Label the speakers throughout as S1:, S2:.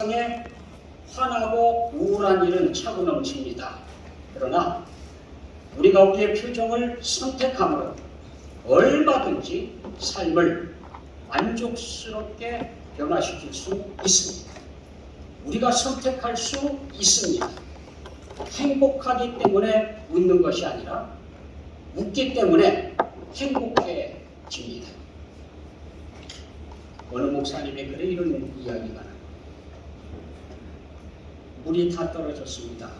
S1: 세상에 화나고 우울한 일은 차고 넘칩니다. 그러나 우리가 우리의 표정을 선택함으로 얼마든지 삶을 만족스럽게 변화시킬 수 있습니다. 우리가 선택할 수 있습니다. 행복하기 때문에 웃는 것이 아니라 웃기 때문에 행복해집니다. 어느 목사님의 글에 이런 이야기가 나요. 물이 다 떨어졌습니다.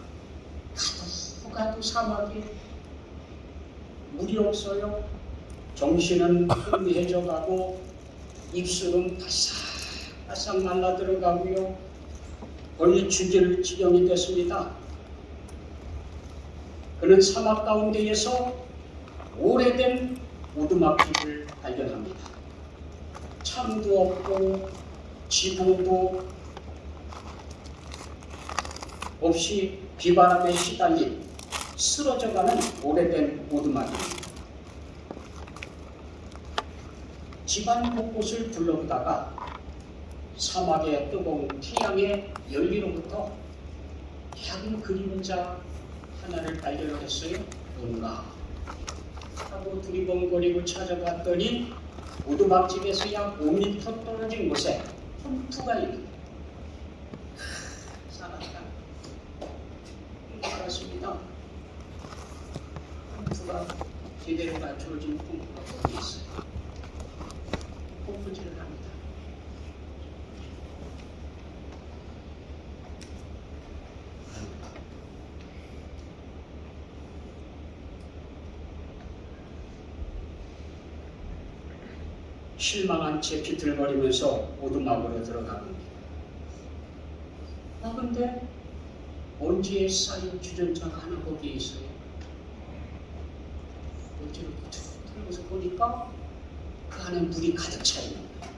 S1: 가도 사막이 물이 없어요. 정신은 흐미해져 가고 입술은 바싹바싹 말라 들어가고요. 거의 죽일 지경이 됐습니다. 그는 사막 가운데에서 오래된 오두막집을 발견합니다. 창도 없고 지붕도 없이 비바람에 시달린 쓰러져가는 오래된 오두막입니다. 집안 곳곳을 둘러보다가 사막의 뜨거운 태양의 열기로부터 작은 그림자 하나를 발견했어요. 뭔가 하고 두리번거리고 찾아봤더니 오두막집에서 약 5m 떨어진 곳에 펌프가 있는 살았습니다. 펌프가 제대로 갖춰진 펌프가 거기 있어요. 펌프질을 합니다. 실망한 채 비틀거리면서 오두막으로 들어갑니다. 근데 먼지에 쌓인 주전자가 하나 거기에 있어요. 먼지를 툭 털면서 보니까 그 안에 물이 가득 차 있는 거예요.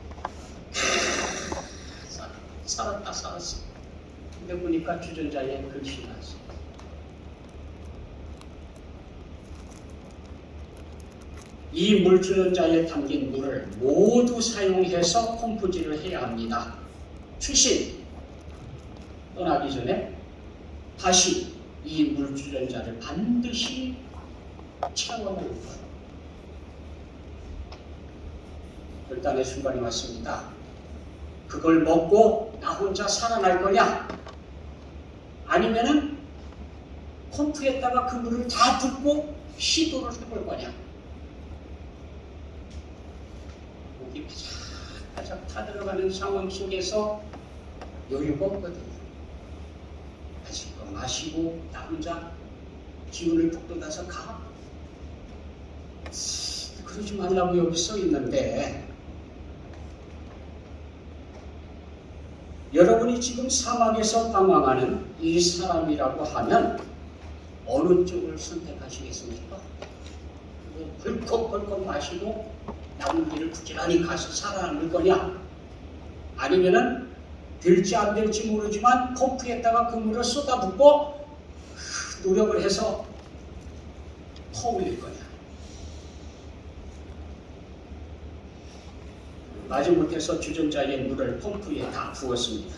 S1: 살았어. 근데 보니까 주전자에 글씨가 났어요. 이 물주전자에 담긴 물을 모두 사용해서 펌프질을 해야 합니다. 출신 떠나기 전에 다시 이 물주전자를 반드시 채워놓을 거예요. 결단의 순간이 왔습니다. 그걸 먹고 나 혼자 살아날 거냐? 아니면은 펌프에다가 그 물을 다 붓고 시도를 해볼 거냐? 목이 바삭바삭 타들어가는 상황 속에서 여유가 없거든요. 마시고 나 혼자 기운을 북돋아서 가. 그러지 말라고 여기 써 있는데 여러분이 지금 사막에서 방황하는 이 사람이라고 하면 어느 쪽을 선택하시겠습니까? 벌컥벌컥 마시고 남은 길을 부지런히 가서 살아남을 거냐? 아니면은 될지 안 될지 모르지만 펌프에다가 그 물을 쏟아붓고 노력을 해서 퍼올릴 거냐. 마지못해서 주전자에 물을 펌프에 다 부었습니다.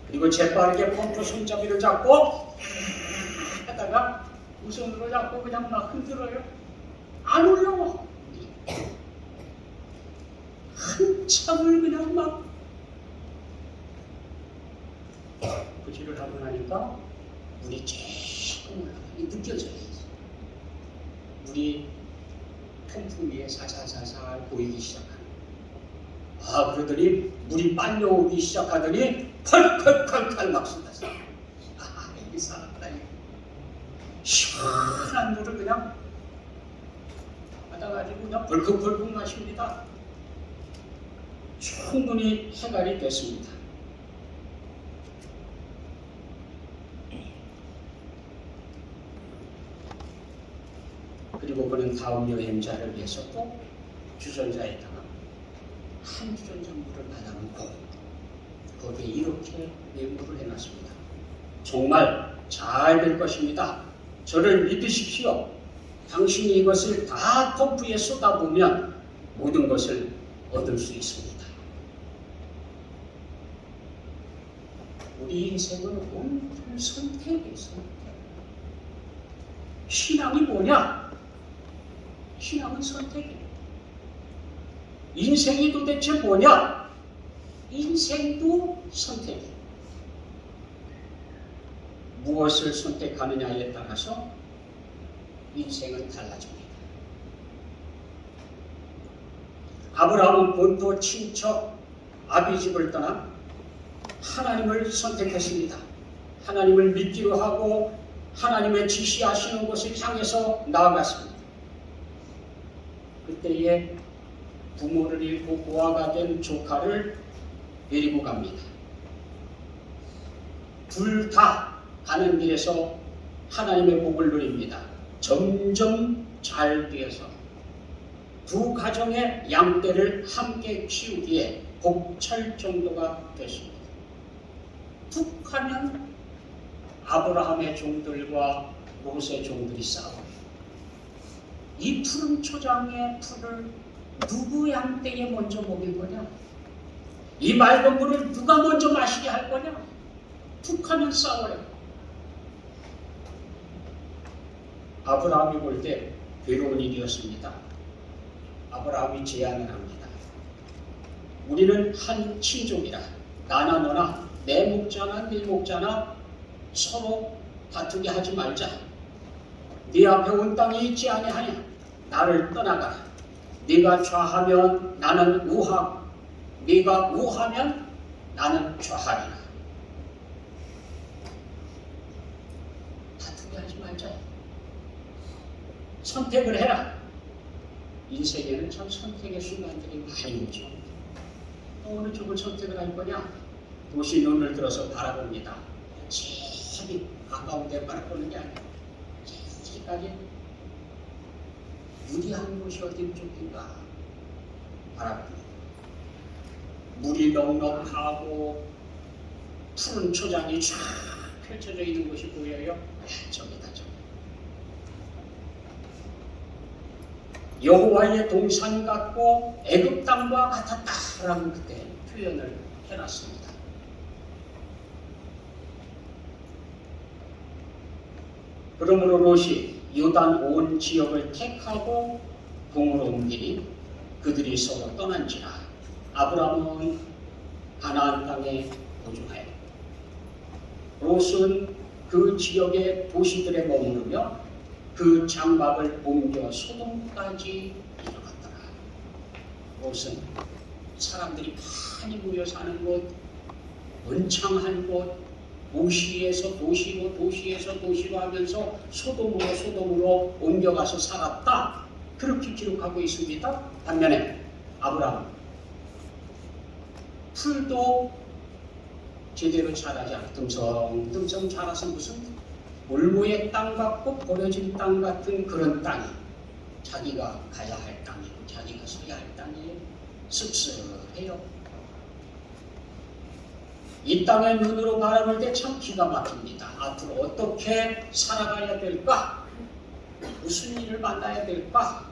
S1: 그리고 재빠르게 펌프 손잡이를 잡고 하다가 우선으로 잡고 그냥 막 흔들어요. 안 올라와. 한참을 그냥 막 부지를 하고 나니까 물이 조금 올라가니 느껴져요. 물이 펌프 위에 살살살살 보이기 시작하는. 그러더니 물이 빨려오기 시작하더니 펄펄펄펄 막 쏟아져. 여기 살았다. 시원한 물을 그냥 받아가지고 그냥 벌컥벌컥 마십니다. 충분히 해결이 됐습니다. 그리고 그는 다음 여행자를 위해서 또 주전자에다가 한 주전자 물을 받아놓고 거기에 이렇게 메모를 해놨습니다. 정말 잘 될 것입니다. 저를 믿으십시오. 당신이 이것을 다 펌프에 쏟아보면 모든 것을 얻을 수 있습니다. 우리 인생은 온통 선택이에요. 선택. 신앙이 뭐냐? 신앙은 선택이에요. 인생이 도대체 뭐냐? 인생도 선택이에요. 무엇을 선택하느냐에 따라서 인생은 달라집니다. 아브라함은 본토 친척 아비집을 떠나 하나님을 선택했습니다. 하나님을 믿기로 하고 하나님의 지시하시는 곳을 향해서 나아갔습니다. 그때에 부모를 잃고 고아가 된 조카를 데리고 갑니다. 둘 다 가는 길에서 하나님의 복을 누립니다. 점점 잘 되어서 두 가정의 양떼를 함께 키우기에 복철 정도가 됐습니다. 툭 하면 아브라함의 종들과 롯의 종들이 싸워요. 이 푸른 초장의 풀을 누구 양떼에 먼저 먹일 거냐? 이 맑은 물을 누가 먼저 마시게 할 거냐? 툭 하면 싸워요. 아브라함이 볼 때 괴로운 일이었습니다. 아브라함이 제안을 합니다. 우리는 한 친족이라 나나 너나 내 목자나 네 목자나 서로 다투게 하지 말자. 네 앞에 온 땅이 있지 아니하냐? 나를 떠나가라. 네가 좌하면 나는 우하고 네가 우하면 나는 좌하리라. 다투게 하지 말자. 선택을 해라. 인생에는 참 선택의 순간들이 많이 오죠. 어느 쪽을 선택을 할 거냐? 도시 눈을 들어서 바라봅니다. 제일 가까운 데 바라보는 게 아니라 제일까지 무디한 곳이 어디 쪽인가 바라봅니다. 물이 넉넉하고 푸른 초장이 쫙 펼쳐져 있는 곳이 보여요. 저기다 저기. 여호와의 동산 같고 애굽 땅과 같았다라는 그때 표현을 해놨습니다. 그러므로 롯이 요단 온 지역을 택하고 동으로 옮기니 그들이 서로 떠난지라. 아브라함은 가나안 땅에 거주하여 롯은 그 지역의 도시들에 머무르며 그 장막을 옮겨 소돔까지 이르렀더라. 롯은 사람들이 많이 모여 사는 곳, 번창한 곳, 도시에서 도시로 도시에서 도시로 하면서 소돔으로 옮겨가서 살았다. 그렇게 기록하고 있습니다. 반면에 아브라함 풀도 제대로 자라지 않고 듬성듬성 자라서 무슨 올무의 땅 같고 버려진 땅 같은 그런 땅이 자기가 가야 할 땅이고 자기가 서야 할 땅이 씁쓸해요. 이 땅의 눈으로 바라볼 때 참 기가 막힙니다. 앞으로 어떻게 살아가야 될까? 무슨 일을 만나야 될까?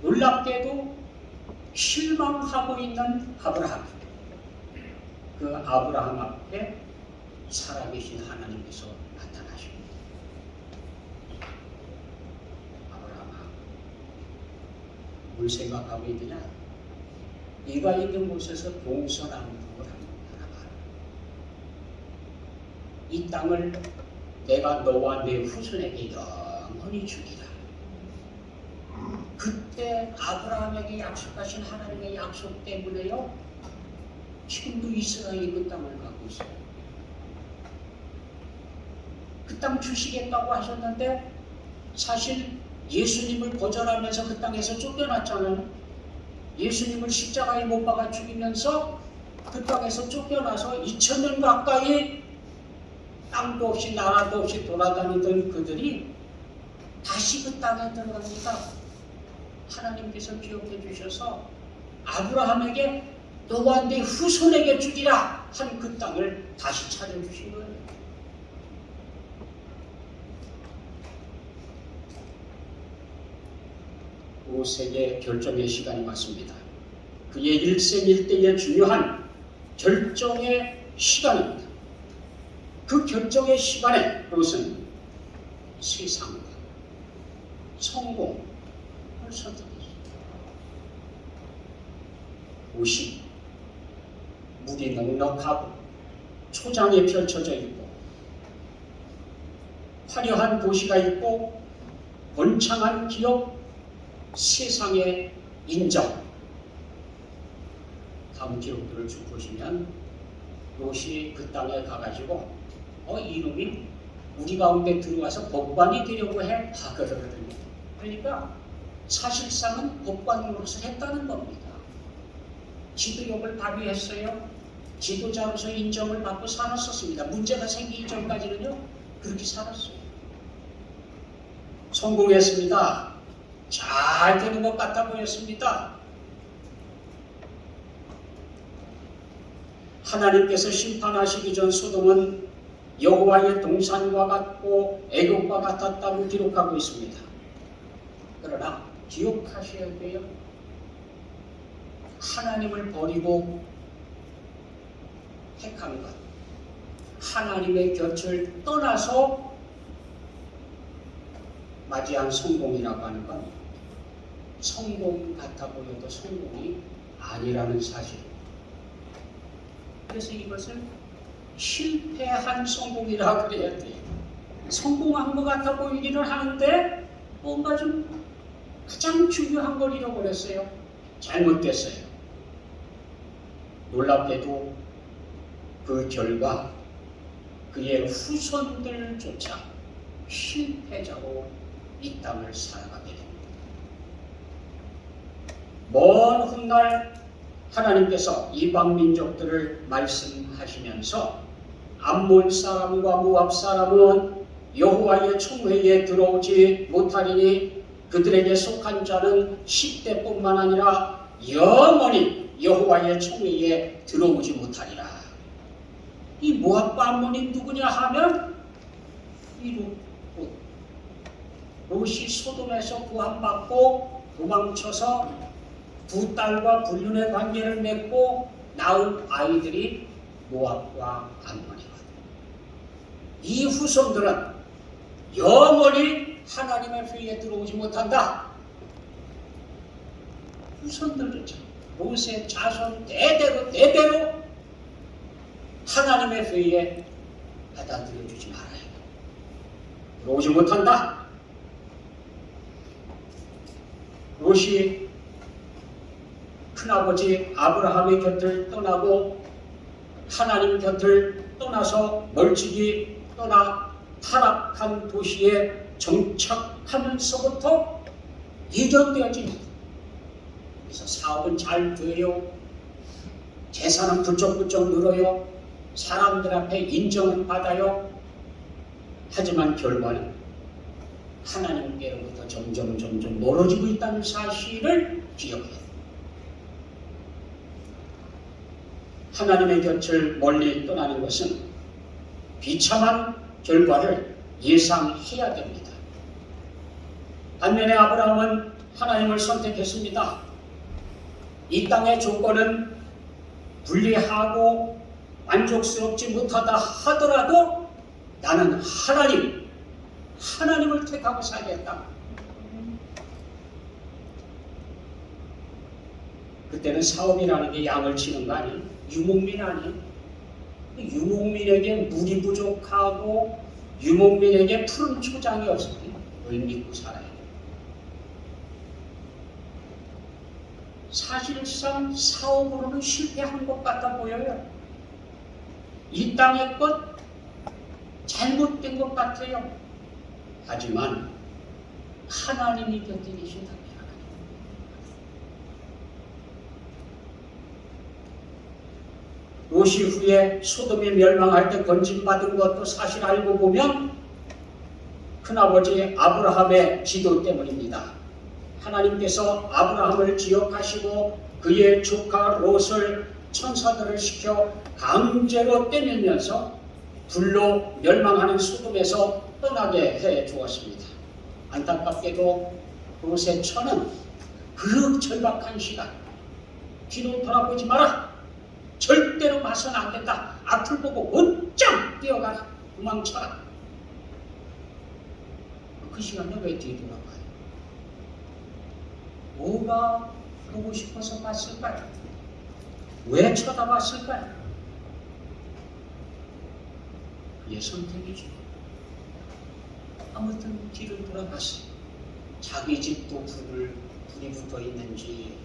S1: 놀랍게도 실망하고 있는 아브라함. 그 아브라함 앞에 살아계신 하나님께서 나타나십니다. 아브라함아, 뭘 생각하고 있느냐? 네가 있는 곳에서 동서남북을 바라봐라. 이 땅을 내가 너와 내 후손에게 영원히 주리라. 그때 아브라함에게 약속하신 하나님의 약속 때문에요, 지금도 이스라엘이 그 땅을 갖고 있어요. 그 땅 주시겠다고 하셨는데 사실 예수님을 거절하면서 그 땅에서 쫓겨났잖아요. 예수님을 십자가에 못 박아 죽이면서 그 땅에서 쫓겨나서 2000년 가까이 땅도 없이 나라도 없이 돌아다니던 그들이 다시 그 땅에 들어갑니다. 하나님께서 기억해 주셔서 아브라함에게 너와 네 후손에게 주리라 한 그 땅을 다시 찾아주신 거예요. 롯에게 결정의 시간이 왔습니다. 그의 일생일대의 중요한 결정의 시간입니다. 그 결정의 시간에 롯은 세상과 성공을 선택했습니다. 옷이 물이 넉넉하고 초장에 펼쳐져 있고 화려한 도시가 있고 번창한 기업, 세상의 인정. 다음 기록들을 쭉 보시면 롯이 그 땅에 가가지고 이놈이 우리 가운데 들어와서 법관이 되려고 해? 그러거든요. 그러니까 사실상은 법관 노릇을 했다는 겁니다. 지도력을 발휘했어요. 지도자로서 인정을 받고 살았었습니다. 문제가 생기기 전까지는요, 그렇게 살았어요. 성공했습니다. 잘 되는 것 같아 보였습니다. 하나님께서 심판하시기 전 소돔은 여호와의 동산과 같고 애국과 같았다고 기록하고 있습니다. 그러나 기억하셔야 돼요. 하나님을 버리고 택한 것, 하나님의 곁을 떠나서 맞이한 성공이라고 하는 건 성공 같아 보여도 성공이 아니라는 사실입니다. 그래서 이것을 실패한 성공이라고 그래야 돼요. 성공한 것 같아 보이기는 하는데 뭔가 좀 가장 중요한 걸 잃어버렸어요. 잘못됐어요. 놀랍게도 그 결과 그의 후손들조차 실패자로 이 땅을 살아가게 됩니다. 먼 훗날 하나님께서 이방 민족들을 말씀하시면서 암몬 사람과 모압 사람은 여호와의 총회에 들어오지 못하리니 그들에게 속한 자는 10대뿐만 아니라 영원히 여호와의 총회에 들어오지 못하리라. 이 모압과 암몬이 누구냐 하면 이 롯이 소돔에서 구원받고 도망쳐서 두 딸과 불륜의 관계를 맺고 낳은 아이들이 모압과 암몬이거든요. 이 후손들은 영원히 하나님의 회에 들어오지 못한다. 후손들조차 롯의 자손 대대로 하나님의 회에 받아들여주지 말아야 돼. 들어오지 못한다. 롯이 큰아버지 아브라함의 곁을 떠나고 하나님 곁을 떠나서 멀찍이 떠나 타락한 도시에 정착하면서부터 예견되어집니다. 그래서 사업은 잘 돼요. 재산은 부쩍부쩍 늘어요. 사람들 앞에 인정은 받아요. 하지만 결과는 하나님께로부터 점점 멀어지고 있다는 사실을 기억해요. 하나님의 곁을 멀리 떠나는 것은 비참한 결과를 예상해야 됩니다. 반면에 아브라함은 하나님을 선택했습니다. 이 땅의 조건은 불리하고 만족스럽지 못하다 하더라도 나는 하나님을 택하고 살겠다. 그때는 사업이라는 게 양을 치는 거 아니에요? 유목민 아니에요? 유목민에게 물이 부족하고 유목민에게 푸른 초장이 없을 때 뭘 믿고 살아야 돼요? 사실상 사업으로는 실패한 것 같아 보여요. 이 땅의 것 잘못된 것 같아요. 하지만 하나님이 곁에 계신다면 롯이 후에 소돔이 멸망할 때 건진받은 것도 사실 알고 보면 큰아버지 아브라함의 지도 때문입니다. 하나님께서 아브라함을 기억하시고 그의 조카 롯을 천사들을 시켜 강제로 떼밀면서 불로 멸망하는 소돔에서 떠나게 해 주었습니다. 안타깝게도 롯의 처는 그 절박한 시간 뒤로 돌아보지 마라. 절대로 봐서는 안 된다. 앞을 보고 곧장 뛰어가라. 도망쳐라. 그 시간에 왜 뒤돌아가요? 뭐가 보고 싶어서 봤을까요? 왜 쳐다봤을까요? 그의 선택이죠. 아무튼 뒤를 돌아봤어요. 자기 집도 불이 붙어 있는지,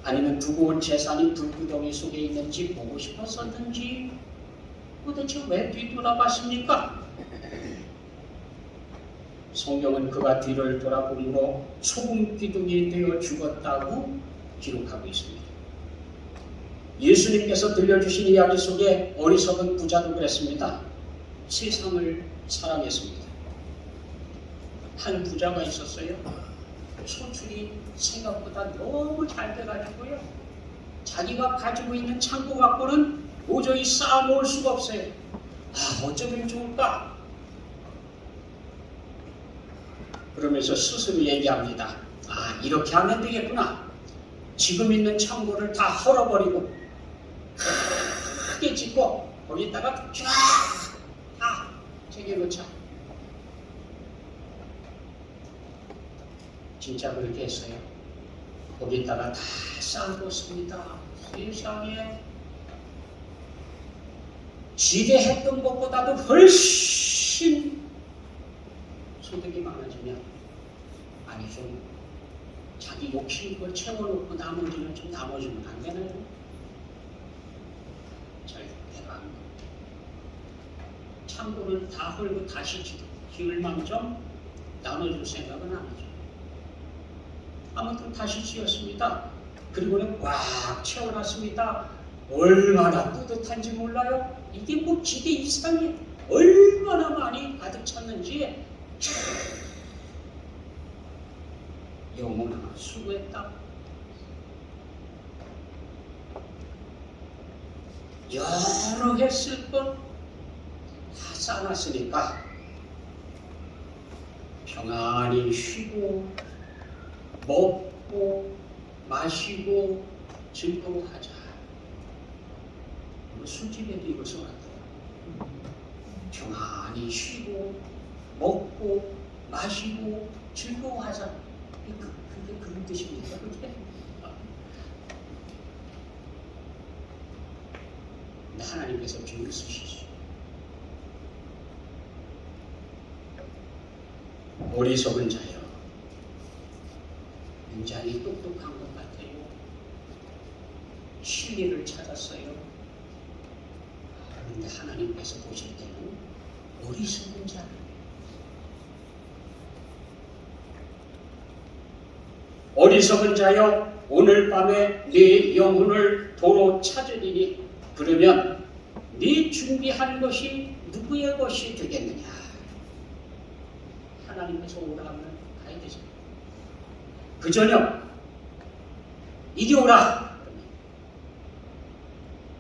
S1: 아니면 두고 온 재산이 불구덩이 속에 있는지 보고 싶었었는지, 도대체 왜 뒤돌아봤습니까? 성경은 그가 뒤를 돌아보므로 소금 기둥이 되어 죽었다고 기록하고 있습니다. 예수님께서 들려주신 이야기 속에 어리석은 부자도 그랬습니다. 세상을 사랑했습니다. 한 부자가 있었어요. 소출이 생각보다 너무 잘 돼가지고요. 자기가 가지고 있는 창고 갖고는 도저히 쌓아놓을 수가 없어요. 어쩌면 좋을까? 그러면서 스스로 얘기합니다. 이렇게 하면 되겠구나. 지금 있는 창고를 다 헐어버리고 크게 짓고 거기다가 쫙 새겨놓자. 진짜 그렇게 했어요. 거기다가 다 쌓아뒀습니다. 세상에 기대했던 것보다도 훨씬 소득이 많아지면 좀 자기 욕심껏 채워놓고 나머지는 좀 나눠주면 안 되나요? 잘 대박. 창고를 다 헐고 다시 지을 망정 나눠줄 생각은 안 하죠. 아무튼 다시 지었습니다. 그리고는 꽉 채워놨습니다. 얼마나 뿌듯한지 몰라요. 이게 뭐 기대 이상이 얼마나 많이 가득 찼는지. 영혼아 수고했다. 여러 했을 것 다 쌓아놨으니까 평안히 쉬고 먹고 마시고 즐거워하자. 술집에도 이걸 써놨더라. 평안히 쉬고 먹고 마시고 즐거워하자. 그게 그런 뜻입니까? 그게? 근데 하나님께서 비유를 쓰시죠. 어리석은 자여, 굉장히 똑똑한 것 같아요. 진리를 찾았어요. 그런데 하나님께서 보실 때는 어리석은 자. 어리석은 자여, 오늘 밤에 네 영혼을 도로 찾으리니 그러면 네 준비한 것이 누구의 것이 되겠느냐? 하나님께서 오라 하면 가야 되죠. 그 저녁 이리 오라.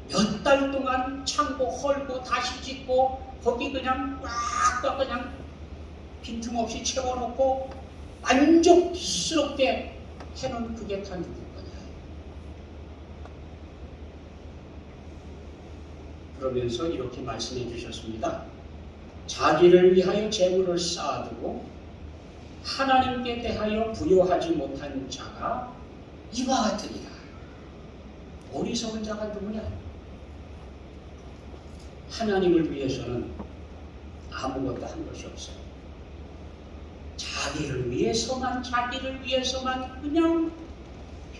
S1: 몇 달 동안 창고 헐고 다시 짓고 거기 그냥 꽉 그냥 빈틈없이 채워놓고 만족스럽게 해놓은 그게 다 누굴 거냐. 그러면서 이렇게 말씀해 주셨습니다. 자기를 위하여 재물을 쌓아두고 하나님께 대하여 부여하지 못한 자가 이와 같으리라. 어리석은 자가 누구냐? 하나님을 위해서는 아무것도 한 것이 없어요. 자기를 위해서만 그냥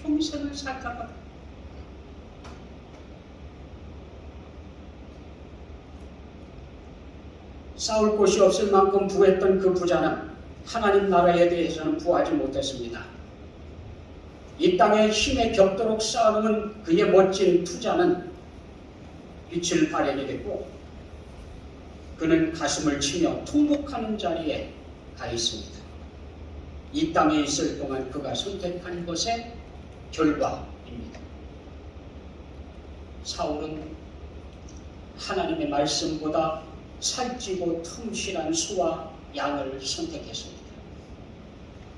S1: 평생을 살다가 싸울 곳이 없을 만큼 부했던 그 부자는 하나님 나라에 대해서는 부하지 못했습니다. 이 땅에 힘에 겹도록 쌓아놓은 그의 멋진 투자는 빛을 발하게 됐고 그는 가슴을 치며 통곡하는 자리에 가 있습니다. 이 땅에 있을 동안 그가 선택한 것의 결과입니다. 사울은 하나님의 말씀보다 살찌고 틈실한 소와 양을 선택했습니다.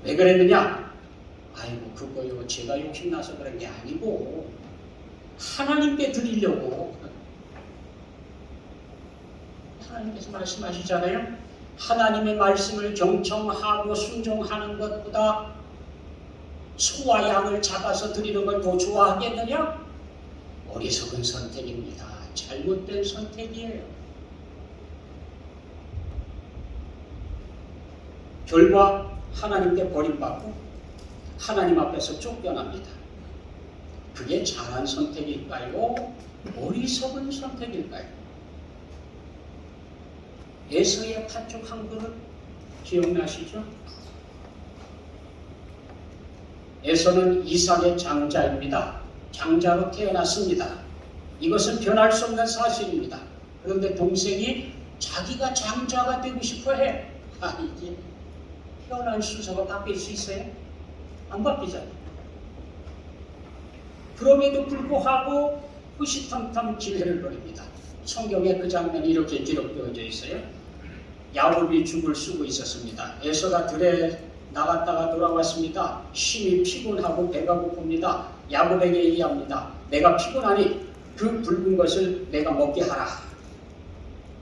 S1: 왜 그랬느냐? 아이고 그거요 제가 욕심나서 그런 게 아니고 하나님께 드리려고 하나님께서 말씀하시잖아요. 하나님의 말씀을 경청하고 순종하는 것보다 소와 양을 잡아서 드리는 걸 더 좋아하겠느냐? 어리석은 선택입니다. 잘못된 선택이에요. 결과 하나님께 버림받고 하나님 앞에서 쫓겨납니다. 그게 잘한 선택일까요? 어리석은 선택일까요? 에서의 팥죽 한 그릇 기억나시죠? 에서는 이삭의 장자입니다. 장자로 태어났습니다. 이것은 변할 수 없는 사실입니다. 그런데 동생이 자기가 장자가 되고 싶어 해. 이게 태어난 순서가 바뀔 수 있어요? 안 바뀌잖아요. 그럼에도 불구하고 후시탐탐 기회를 벌입니다. 성경에 그 장면이 이렇게 기록되어져 있어요. 야곱이 죽을 쓰고 있었습니다. 에서가 들에 나갔다가 돌아왔습니다. 심히 피곤하고 배가 고픕니다. 야곱에게 얘기합니다. 내가 피곤하니 그 붉은 것을 내가 먹게 하라.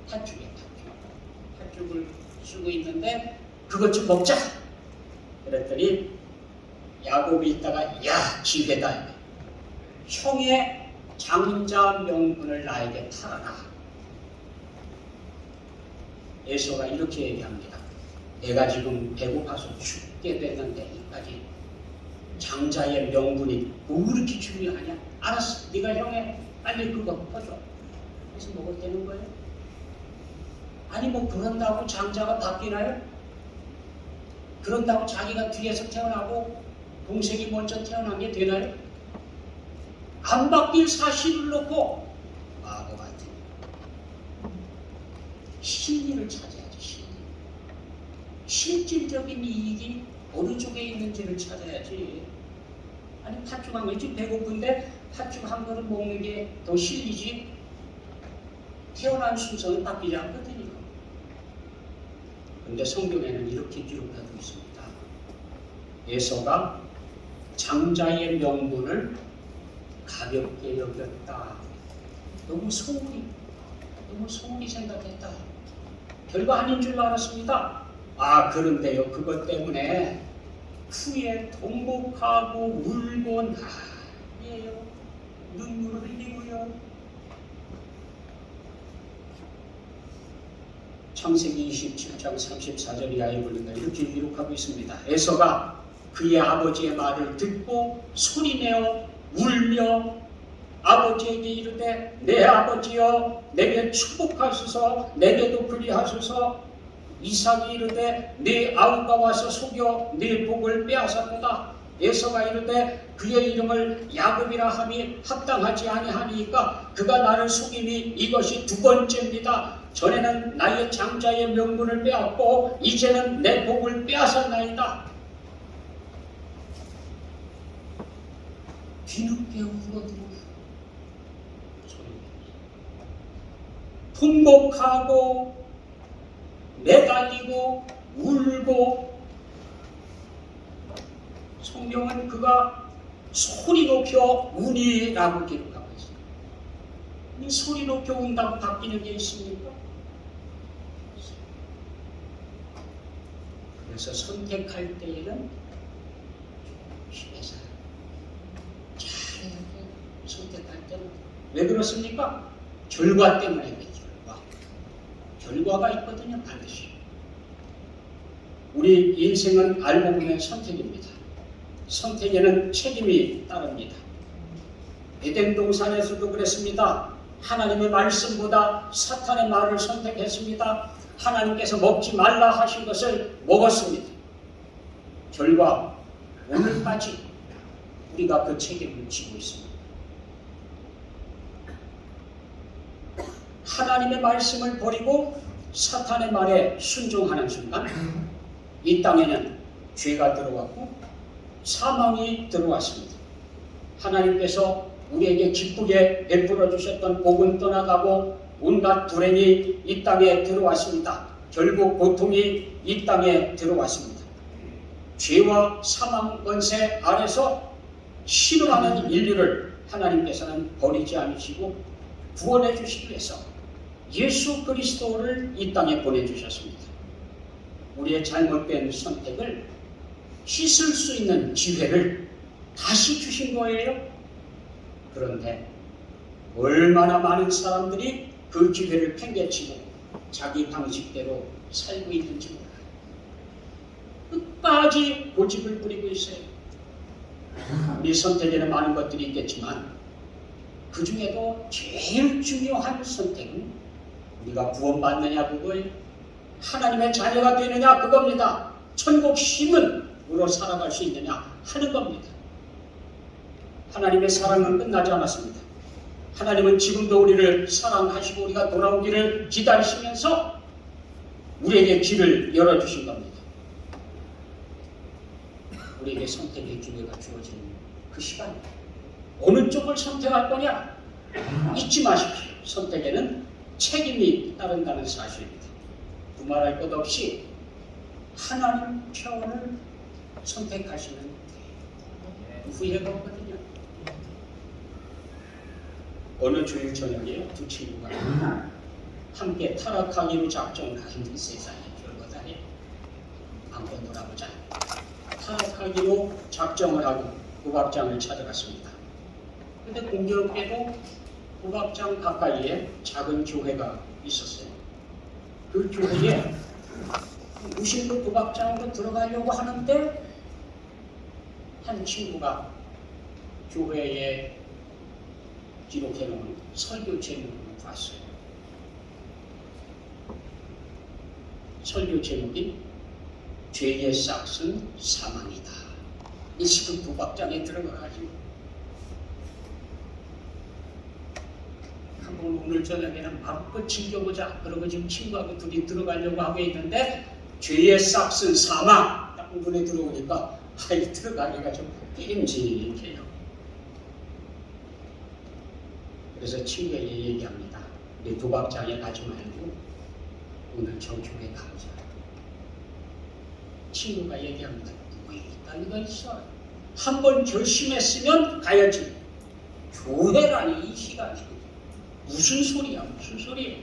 S1: 팥죽이에요. 팥죽을 쓰고 있는데 그것 좀 먹자. 그랬더니 야곱이 있다가 야 기회다. 형의 장자 명분을 나에게 팔아라. 에서가 이렇게 얘기합니다. 내가 지금 배고파서 죽게 됐는데 이까지 장자의 명분이 뭐 그렇게 중요하냐? 알았어. 네가 형의 빨리 그거 퍼줘. 그래서 먹을 때는 거예요. 아니 뭐 그런다고 장자가 바뀌나요? 그런다고 자기가 뒤에서 태어나고 동생이 먼저 태어난 게 되나요? 안 바뀔 사실을 놓고 바보 같은 실리를 찾아야지. 실리. 실질적인 이익이 어느 쪽에 있는지를 찾아야지. 아니 팥죽 한 그릇 배고픈데 팥죽 한 그릇 먹는 게 더 실리지. 태어난 순서는 바뀌지 않거든요. 그런데 성경에는 이렇게 기록하고 있습니다. 에서가 장자의 명분을 가볍게 여겼다. 너무 소홀히 생각했다. 별거 아닌 줄 알았습니다. 그런데요, 그것 때문에 후에 통곡하고 울고 나예요. 눈물을 흘리고요. 창세기 27장 34절 이하에 보니까 이렇게 기록하고 있습니다. 에서가 그의 아버지의 말을 듣고 소리내어 울며 아버지에게 이르되 내 아버지여 내게 축복하소서 내게도 그리하소서. 이삭이 이르되 네 아우가 와서 속여 네 복을 빼앗았도다. 에서가 이르되 그의 이름을 야곱이라 함이 합당하지 아니하니까 그가 나를 속임이 이것이 두 번째입니다. 전에는 나의 장자의 명분을 빼앗고 이제는 내 복을 빼앗았나이다. 뒤늦게 울어들고 통곡하고 매달리고 울고 성경은 그가 소리 높여 우니라고 기록하고 있습니다. 이 소리 높여 운다고 바뀌는 게 있습니까? 그래서 선택할 때에는 힘내서 잘해야 돼. 선택할 때는 왜 그렇습니까? 결과 때문에 그래요. 결과가 있거든요. 반드시. 우리 인생은 알고 보면 선택입니다. 선택에는 책임이 따릅니다. 에덴 동산에서도 그랬습니다. 하나님의 말씀보다 사탄의 말을 선택했습니다. 하나님께서 먹지 말라 하신 것을 먹었습니다. 결과 오늘까지 우리가 그 책임을 지고 있습니다. 하나님의 말씀을 버리고 사탄의 말에 순종하는 순간 이 땅에는 죄가 들어왔고 사망이 들어왔습니다. 하나님께서 우리에게 기쁘게 베풀어 주셨던 복은 떠나가고 온갖 불행이 이 땅에 들어왔습니다. 결국 고통이 이 땅에 들어왔습니다. 죄와 사망 권세 아래서 신음하는 인류를 하나님께서는 버리지 않으시고 구원해 주시기 위해서 예수 그리스도를 이 땅에 보내주셨습니다. 우리의 잘못된 선택을 씻을 수 있는 기회를 다시 주신 거예요. 그런데 얼마나 많은 사람들이 그 기회를 팽개치고 자기 방식대로 살고 있는지 몰라요. 끝까지 고집을 부리고 있어요. 우리 선택에는 많은 것들이 있겠지만 그 중에도 제일 중요한 선택은 우리가 구원받느냐 그거예요. 하나님의 자녀가 되느냐 그겁니다. 천국 시민으로 살아갈 수 있느냐 하는 겁니다. 하나님의 사랑은 끝나지 않았습니다. 하나님은 지금도 우리를 사랑하시고 우리가 돌아오기를 기다리시면서 우리에게 길을 열어주신 겁니다. 우리에게 선택의 기회가 주어지는 그 시간, 어느 쪽을 선택할 거냐? 잊지 마십시오. 선택에는 책임이 따른다는 사실입니다. 두말할 것 없이 하나님 편을 선택하시는 후회가 없거든요. 어느 주일 저녁에 두 친구가 함께 타락하기로 작정을 하는 세상에 별것 아니에요. 한번 놀아보자. 타락하기로 작정을 하고 국악장을 찾아갔습니다. 그런데 공교롭게도 국악장 가까이에 작은 교회가 있었어요. 그 교회에 무심코 국악장으로 들어가려고 하는데 한 친구가 교회에 기록해놓은 설교 제목을 봤어요. 설교 제목이 죄의 싹은 사망이다. 이 지금 국악장에 들어가가지고 한번 오늘 저녁에는 마음껏 즐겨보자. 그러고 지금 친구하고 둘이 들어가려고 하고 있는데 죄의 싹은 사망 딱 눈에 들어오니까 아이 들어가기가 좀 삐림직해요. 그래서 친구에게 얘기합니다. 우리 도박장에 가지 말고 오늘 저 교회 가보자. 친구가 얘기합니다. 왜 이따위가 있어? 한번 결심했으면 가야지. 교회라니 이 시간에 무슨 소리야? 무슨 소리야?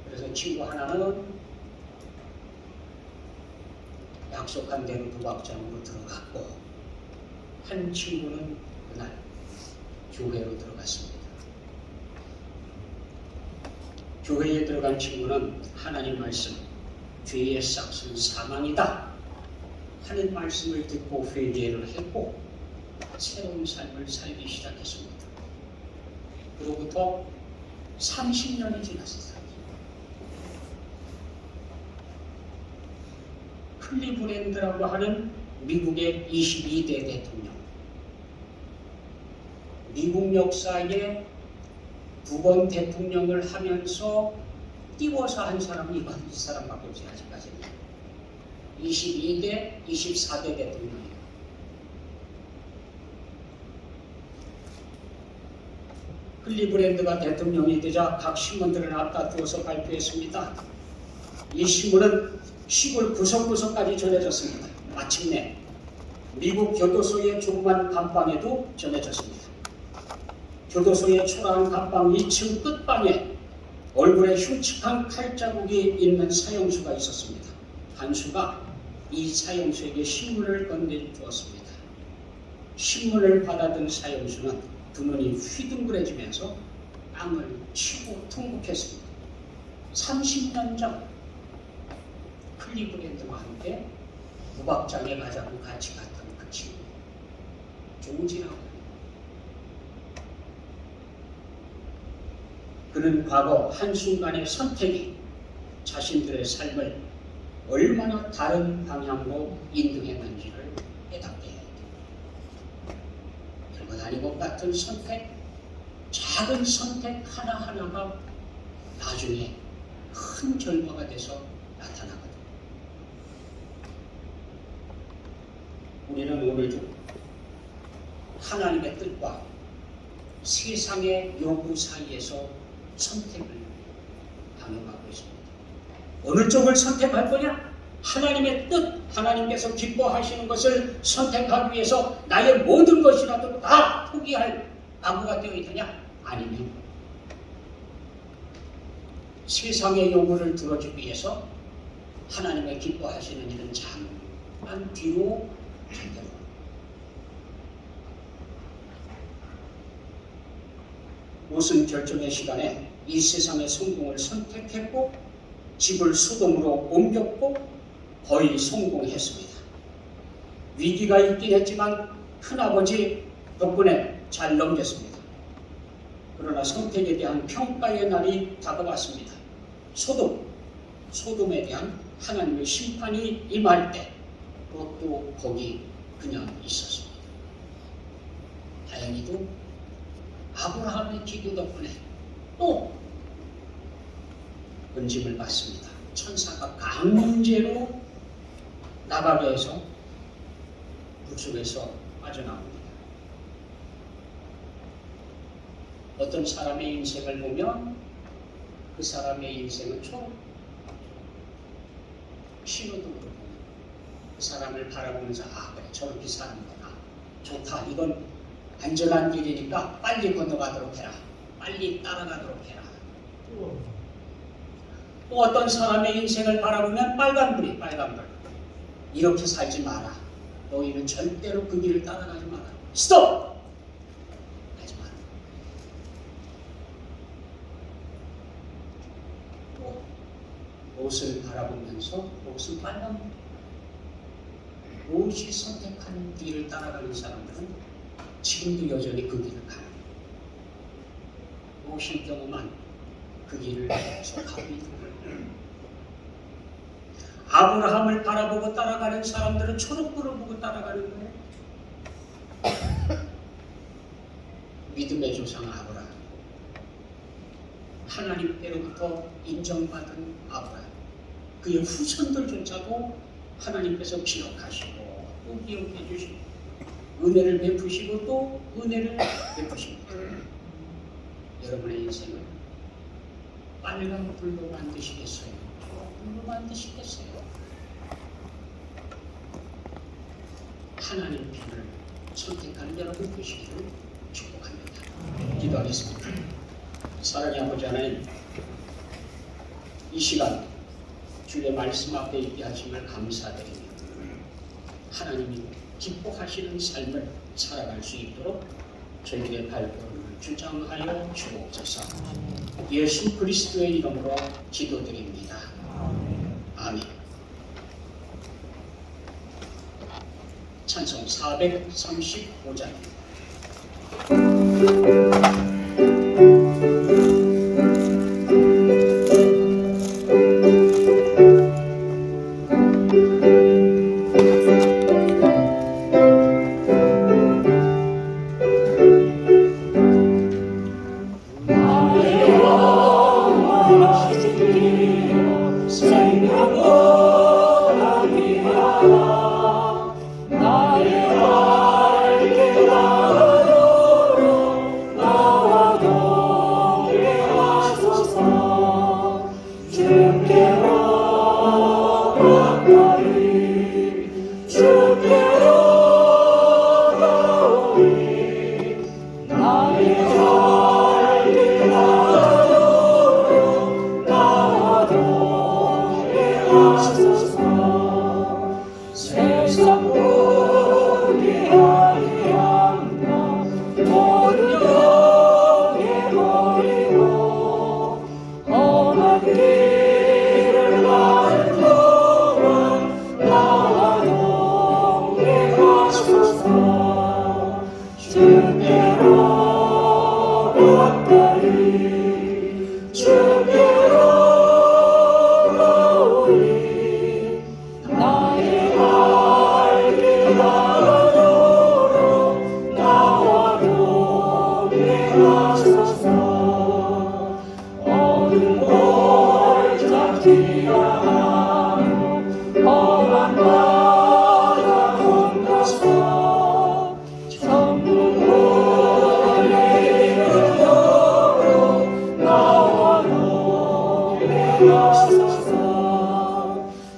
S1: 그래서 친구 하나는 약속한 대로 도박장으로 들어갔고 한 친구는 그날 교회로 들어갔습니다. 교회에 들어간 친구는 하나님 말씀, 죄의 싹은 사망이다 하는 말씀을 듣고 회개를 했고 새로운 삶을 살기 시작했습니다. 그로부터 30년이 지났습니다. 클리브랜드라고 하는 미국의 22대 대통령, 미국 역사에 2번 대통령을 하면서 띄워서 한 사람이 이 사람밖에 없어요. 아직까지는 22대, 24대 대통령이에요. 클리브랜드가 대통령이 되자 각 신문들을 앞다투어서 발표했습니다. 이 신문은 시골 구석구석까지 전해졌습니다. 마침내 미국 교도소의 조그만 감방에도 전해졌습니다. 교도소의 초라한 감방 2층 끝방에 얼굴에 흉측한 칼자국이 있는 사형수가 있었습니다. 간수가 이 사형수에게 신문을 건네주었습니다. 신문을 받아든 사형수는 두 눈이 휘둥그레지면서 땅을 치고 통곡했습니다. 30년 전 클리브랜드와 함께 국악장에 가자고 같이 갔던 그 친구 조지라고. 그는 과거 한순간의 선택이 자신들의 삶을 얼마나 다른 방향으로 인도했는지를 깨닫게 해야 됩니다. 별것 아닌 것 같은 선택, 작은 선택 하나하나가 나중에 큰 결과가 돼서 나타나거든요. 우리는 오늘도 하나님의 뜻과 세상의 요구 사이에서 선택을 당해가고 있습니다. 어느 쪽을 선택할 거냐? 하나님의 뜻, 하나님께서 기뻐하시는 것을 선택하기 위해서 나의 모든 것이라도 다 포기할 각오가 되어 있느냐? 아니면 세상의 요구를 들어주기 위해서 하나님의 기뻐하시는 일은 잠깐 뒤로 절대로 무슨 결정의 시간에 이 세상의 성공을 선택했고 집을 소돔으로 옮겼고 거의 성공했습니다. 위기가 있긴 했지만 큰아버지 덕분에 잘 넘겼습니다. 그러나 선택에 대한 평가의 날이 다가왔습니다. 소돔에 대한 하나님의 심판이 임할 때 롯도 거기 그냥 있었습니다. 다행히도 아브라함의 기도 덕분에 또 은짐을 받습니다. 천사가 강제로 나가게 해서 물속에서 빠져나옵니다. 어떤 사람의 인생을 보면 그 사람의 인생은 신호등으로 보면 그 사람을 바라보면서 그래 저렇게 사는구나, 좋다, 이건 안전한 길이니까 빨리 건너가도록 해라, 빨리 따라가도록 해라. 또 어떤 사람의 인생을 바라보면 빨간불, 이렇게 살지 마라, 너희는 절대로 그 길을 따라가지 마라, 스톱! 하지 마라. 또 옷을 바라보면서 옷은 빨간불, 옷이 선택한 길을 따라가는 사람들은 지금도 여전히 그 길을 가는 거예요. 옷이 경험한 그 길을 계속하고 있는 거예요. 아브라함을 바라보고 따라가는 사람들은 초록불을 보고 따라가는 거예요. 믿음의 조상 아브라함, 하나님께로부터 인정받은 아브라함, 그의 후손들조차도 하나님께서 기억하시고 또 기억해 주시고 은혜를 베푸시고 또 은혜를 베푸십니다. 여러분의 인생을 빨간 불로 만드시겠어요? 초록불로 만드시겠어요? 하나님 편을 선택하는 여러분 되시기를 축복합니다. 기도하겠습니다. 사랑의 아버지 하나님, 이 시간 주의 말씀 앞에 있게 하심을 감사드립니다. 하나님이 기뻐하시는 삶을 살아갈 수 있도록 저희들의 발걸음을 주장하여 주옵소서. 예수 그리스도의 이름으로 기도드립니다. 아멘. 찬송 435장입니다.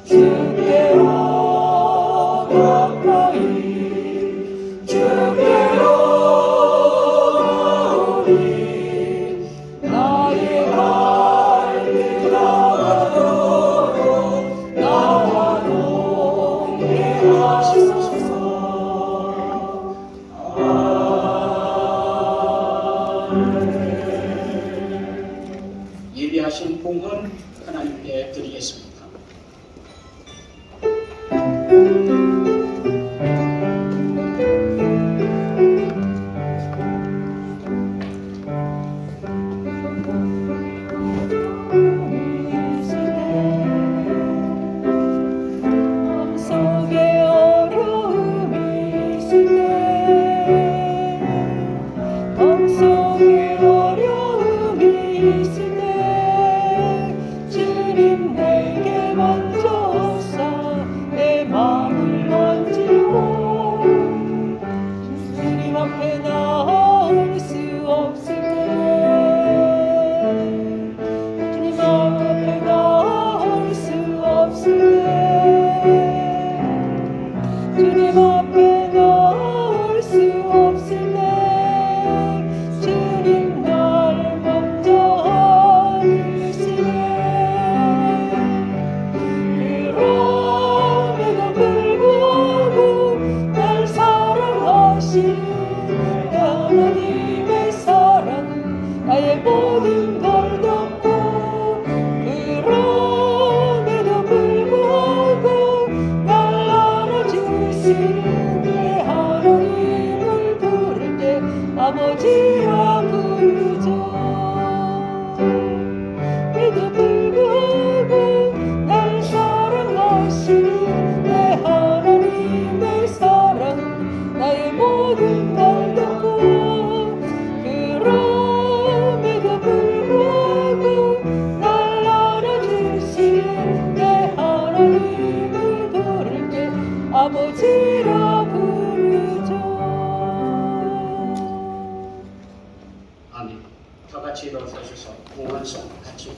S2: 주께
S1: 허락하신 봉헌 하나님께 드리겠습니다.
S2: 아버지라 부르죠. 그도 불구하고 날 사랑하시는 내 하나님의 사랑 나의 모든 걸 덮고 그럼에도 불구하고 날 안아주시는 내 하나님을 부를 때 아버지라 부르죠.
S1: 아멘. 다 같이 일어서셔서 봉헌송 같이.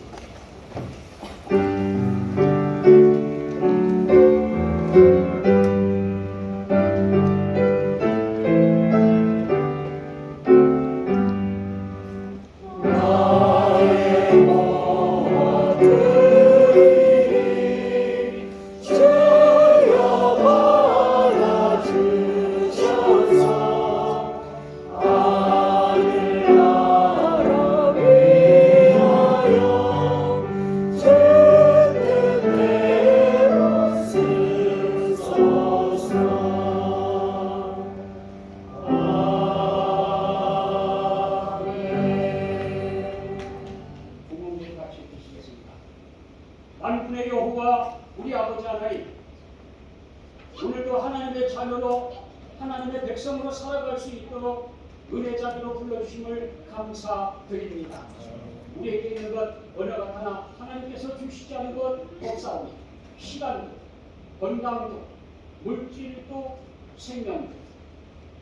S1: 만군의 여호와 우리 아버지 하나님, 오늘도 하나님의 자녀로 하나님의 백성으로 살아갈 수 있도록 은혜자비로 불러주심을 감사드립니다. 우리에게 있는 것 어느 것 하나 하나님께서 주시지 않은 것 없사오니 시간도 건강도 물질도 생명도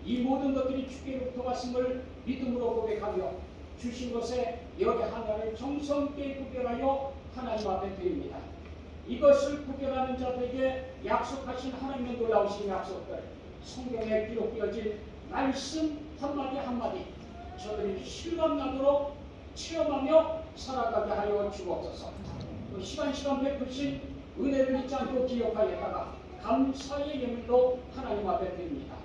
S1: 이 모든 것들이 주께로부터 왔음을 믿음으로 고백하며 주신 것에 여기 하나를 정성되게 구별하여 하나님 앞에 드립니다. 이것을 구별하는 자들에게 약속하신 하나님의 놀라우신 약속들, 성경에 기록되어진 말씀 한마디 한마디 저들이 실감나도록 체험하며 살아가게 하여 주옵소서. 또 시간 베푸신 은혜를 잊지 않고 기억하였다가 감사의 예물로 하나님 앞에 드립니다.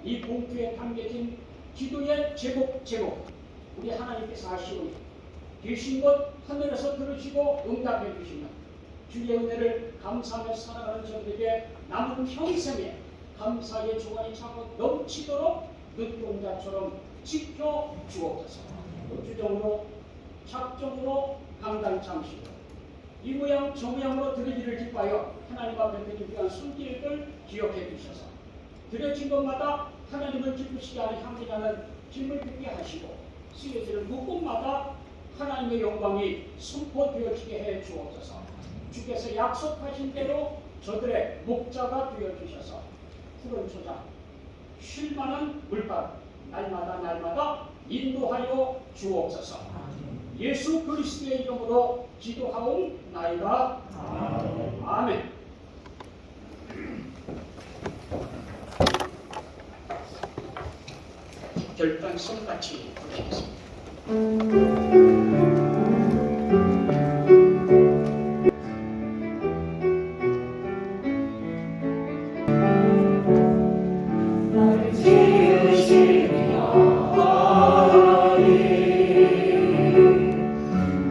S1: 이 봉투에 담겨진 기도의 제목 우리 하나님께서 하시오니 계신 곳 하늘에서 들으시고 응답해 주시면 주의 은혜를 감사하며 살아가는 저들에게 남은 평생에 감사의 조각이 차고 넘치도록 눈동자처럼 지켜 주옵소서. 주정으로 작정으로 강단창시로 이 모양 저 모양으로 드리기를 기뻐하여 하나님 앞에 드리기 위한 손길을 기억해 주셔서 드려진 것마다 하나님을 기쁘시게 하는 향기나는 힘을 듣게 하시고 쓰여지는 무엇마다 하나님의 영광이 선포되어지게 해 주옵소서. 주께서 약속하신 대로 저들의 목자가 되어주셔서 푸른 초장 쉴만한 물가로 날마다 인도하여 주옵소서. 예수 그리스도의 이름으로 기도하옵나이다. 아멘. 결단성 같이 부르겠습니다.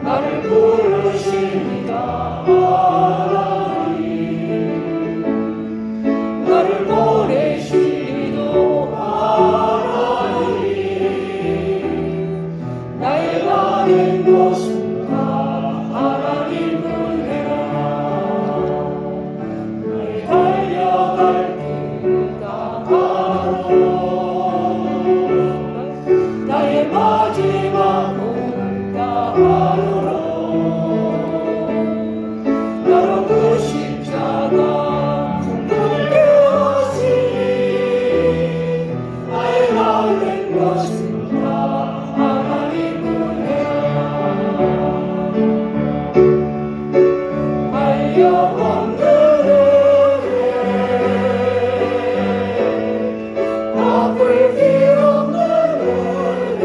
S2: 나를 부르 되었습니다. 하나님 은혜라 나의 달려갈 길 다가로 나의 마지막 몸다 하루로 나로 그 십자가 둥글게 하시니 나의 나는 것입니다. 하나님 은혜라 한영없는 은혜 갚을 길 없는 은혜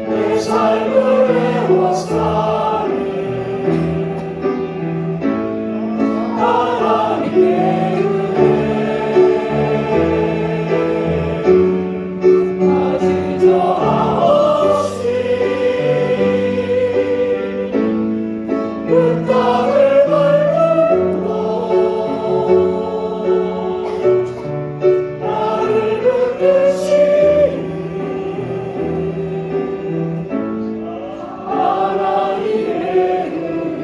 S2: 내 삶을 외워사는 하나님의 은혜 아직 저항없이 그 땅을 밟고 나를 붙드시니 하나님의 은혜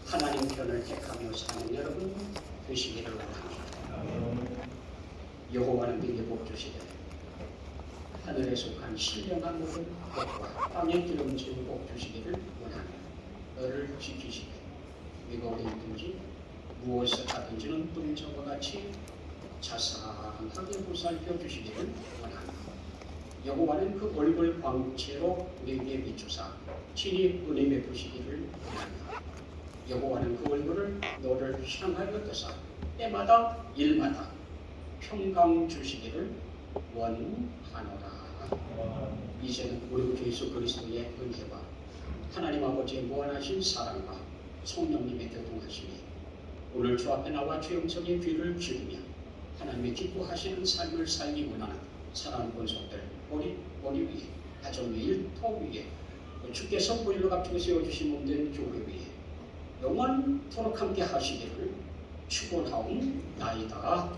S1: 하나님 편을 택하며 사는 여러분 되시기를 원합니다. 여호와는 네게 복 주시되 하늘에 속한 신령한 모든 복과 땅에 기름진 복 주시기를 원하며 너를 지키시되 네가 어디 있든지 무엇을 하든지는 똥정과 같이 자상하게 보살펴 주시기를 원하며 여호와는 그 얼굴 광채로 네게 비추사 친히 은혜 베푸시기를 원하며 여호와는 그 얼굴을 너를 향하여 뜨사 때마다 일마다 평강 주시기를 원하노라. 이제는 우리 주 예수 그리스도의 은혜와 하나님 아버지의 무한하신 사랑과 성령님의 교통하심이 오늘 주 앞에 나와 주 영성의 귀를 기울이며 하나님의 기뻐하시는 삶을 살기 원하는 사랑하는 본속들 머리 위에 가정 위에 일터 위에 주께서 보일러 앞쪽에 세워주신 몸된 교회 위에 영원토록 함께 하시기를 축원하옵나이다.